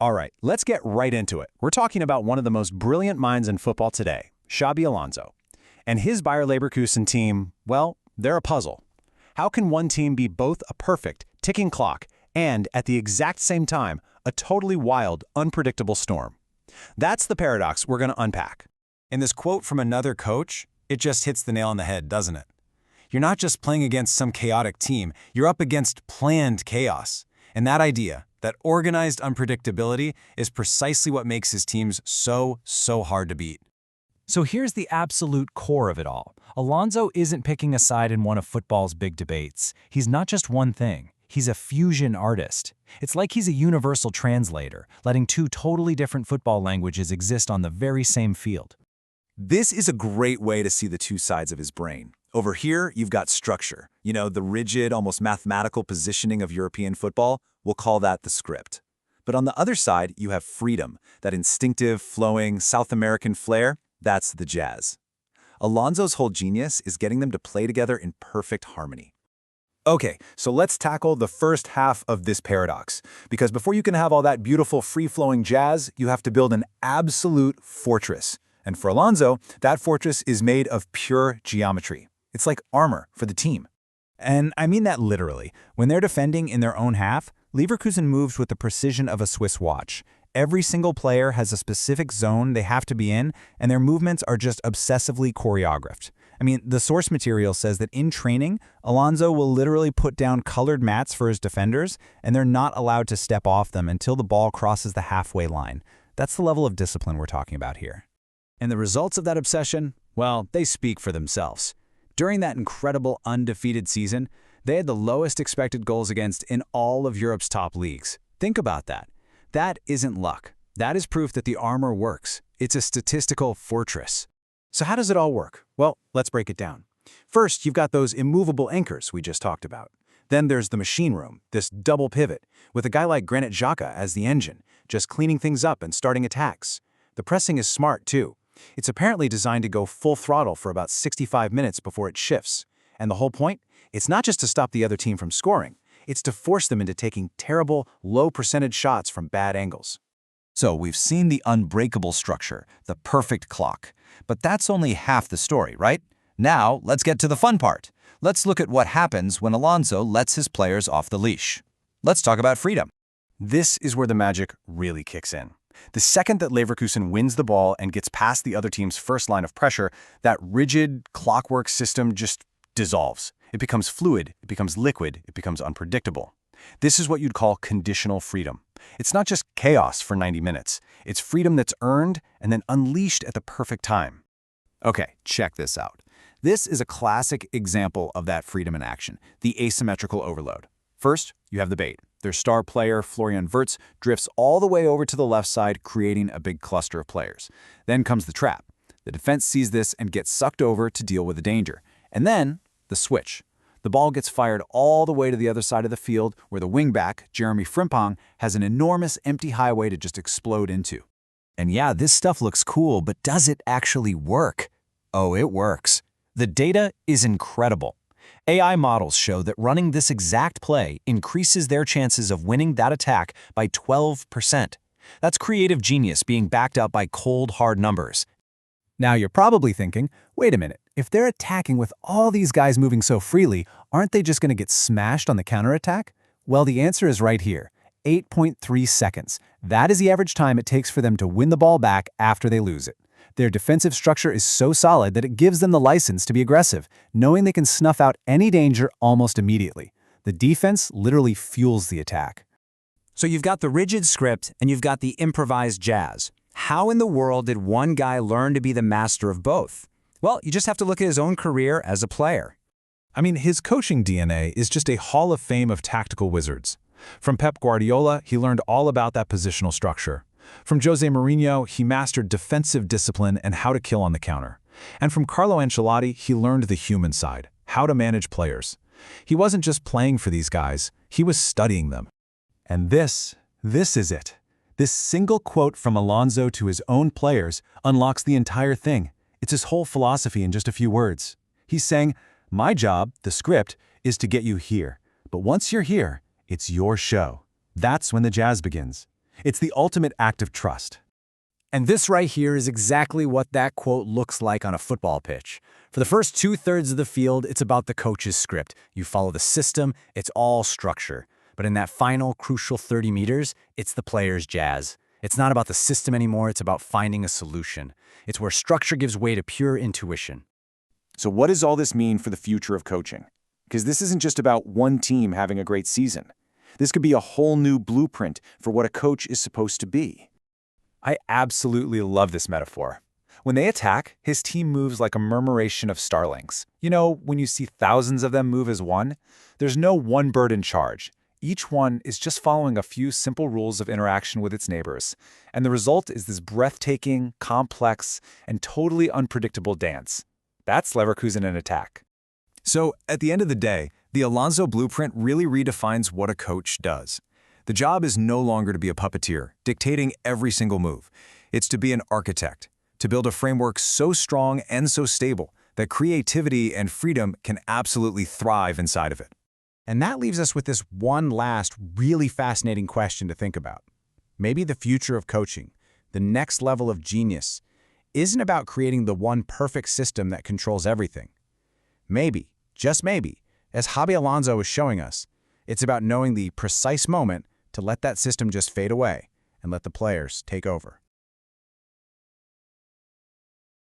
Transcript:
All right, let's get right into it. We're talking about one of the most brilliant minds in football today, Xabi Alonso. And his Bayer Leverkusen team, well, they're a puzzle. How can one team be both a perfect, ticking clock and, at the exact same time, a totally wild, unpredictable storm? That's the paradox we're going to unpack. In this quote from another coach, it just hits the nail on the head, doesn't it? You're not just playing against some chaotic team, you're up against planned chaos. And that idea, that organized unpredictability, is precisely what makes his teams so hard to beat. So here's the absolute core of it all. Alonso isn't picking a side in one of football's big debates. He's not just one thing. He's a fusion artist. It's like he's a universal translator, letting two totally different football languages exist on the very same field. This is a great way to see the two sides of his brain. Over here, you've got structure. You know, the rigid, almost mathematical positioning of European football. We'll call that the script. But on the other side, you have freedom, that instinctive, flowing, South American flair. That's the jazz. Alonso's whole genius is getting them to play together in perfect harmony. Okay, so let's tackle the first half of this paradox. Because before you can have all that beautiful, free-flowing jazz, you have to build an absolute fortress. And for Alonso, that fortress is made of pure geometry. It's like armor for the team. And I mean that literally. When they're defending in their own half, Leverkusen moves with the precision of a Swiss watch. Every single player has a specific zone they have to be in, and their movements are just obsessively choreographed. I mean, the source material says that in training, Alonso will literally put down colored mats for his defenders, and they're not allowed to step off them until the ball crosses the halfway line. That's the level of discipline we're talking about here. And the results of that obsession, well, they speak for themselves. During that incredible undefeated season, they had the lowest expected goals against in all of Europe's top leagues. Think about that. That isn't luck. That is proof that the armor works. It's a statistical fortress. So how does it all work? Well, let's break it down. First, you've got those immovable anchors we just talked about. Then there's the machine room, this double pivot, with a guy like Granit Xhaka as the engine, just cleaning things up and starting attacks. The pressing is smart, too. It's apparently designed to go full throttle for about 65 minutes before it shifts. And the whole point? It's not just to stop the other team from scoring. It's to force them into taking terrible, low-percentage shots from bad angles. So we've seen the unbreakable structure, the perfect clock. But that's only half the story, right? Now, let's get to the fun part. Let's look at what happens when Alonso lets his players off the leash. Let's talk about freedom. This is where the magic really kicks in. The second that Leverkusen wins the ball and gets past the other team's first line of pressure, that rigid clockwork system just dissolves. It becomes fluid, it becomes liquid, it becomes unpredictable. This is what you'd call conditional freedom. It's not just chaos for 90 minutes. It's freedom that's earned and then unleashed at the perfect time. Okay, check this out. This is a classic example of that freedom in action, the asymmetrical overload. First, you have the bait. Their star player, Florian Wirtz, drifts all the way over to the left side, creating a big cluster of players. Then comes the trap. The defense sees this and gets sucked over to deal with the danger. And then, the switch. The ball gets fired all the way to the other side of the field, where the wingback, Jeremy Frimpong, has an enormous empty highway to just explode into. And yeah, this stuff looks cool, but does it actually work? Oh, it works. The data is incredible. AI models show that running this exact play increases their chances of winning that attack by 12%. That's creative genius being backed up by cold, hard numbers. Now you're probably thinking, wait a minute, if they're attacking with all these guys moving so freely, aren't they just going to get smashed on the counterattack? Well, the answer is right here, 8.3 seconds. That is the average time it takes for them to win the ball back after they lose it. Their defensive structure is so solid that it gives them the license to be aggressive, knowing they can snuff out any danger almost immediately. The defense literally fuels the attack. So you've got the rigid script and you've got the improvised jazz. How in the world did one guy learn to be the master of both? Well, you just have to look at his own career as a player. I mean, his coaching DNA is just a hall of fame of tactical wizards. From Pep Guardiola, he learned all about that positional structure. From Jose Mourinho, he mastered defensive discipline and how to kill on the counter. And from Carlo Ancelotti, he learned the human side, how to manage players. He wasn't just playing for these guys, he was studying them. And this is it. This single quote from Alonso to his own players unlocks the entire thing. It's his whole philosophy in just a few words. He's saying, my job, the script, is to get you here. But once you're here, it's your show. That's when the jazz begins. It's the ultimate act of trust. And this right here is exactly what that quote looks like on a football pitch. For the first 2/3 of the field, it's about the coach's script. You follow the system, it's all structure. But in that final, crucial 30 meters, it's the player's jazz. It's not about the system anymore, it's about finding a solution. It's where structure gives way to pure intuition. So what does all this mean for the future of coaching? Because this isn't just about one team having a great season. This could be a whole new blueprint for what a coach is supposed to be. I absolutely love this metaphor. When they attack, his team moves like a murmuration of starlings. You know, when you see thousands of them move as one, there's no one bird in charge. Each one is just following a few simple rules of interaction with its neighbors. And the result is this breathtaking, complex, and totally unpredictable dance. That's Leverkusen in attack. So, at the end of the day, the Alonso blueprint really redefines what a coach does. The job is no longer to be a puppeteer, dictating every single move. It's to be an architect, to build a framework so strong and so stable that creativity and freedom can absolutely thrive inside of it. And that leaves us with this one last really fascinating question to think about. Maybe the future of coaching, the next level of genius, isn't about creating the one perfect system that controls everything. Maybe, just maybe, as Xabi Alonso is showing us, it's about knowing the precise moment to let that system just fade away and let the players take over.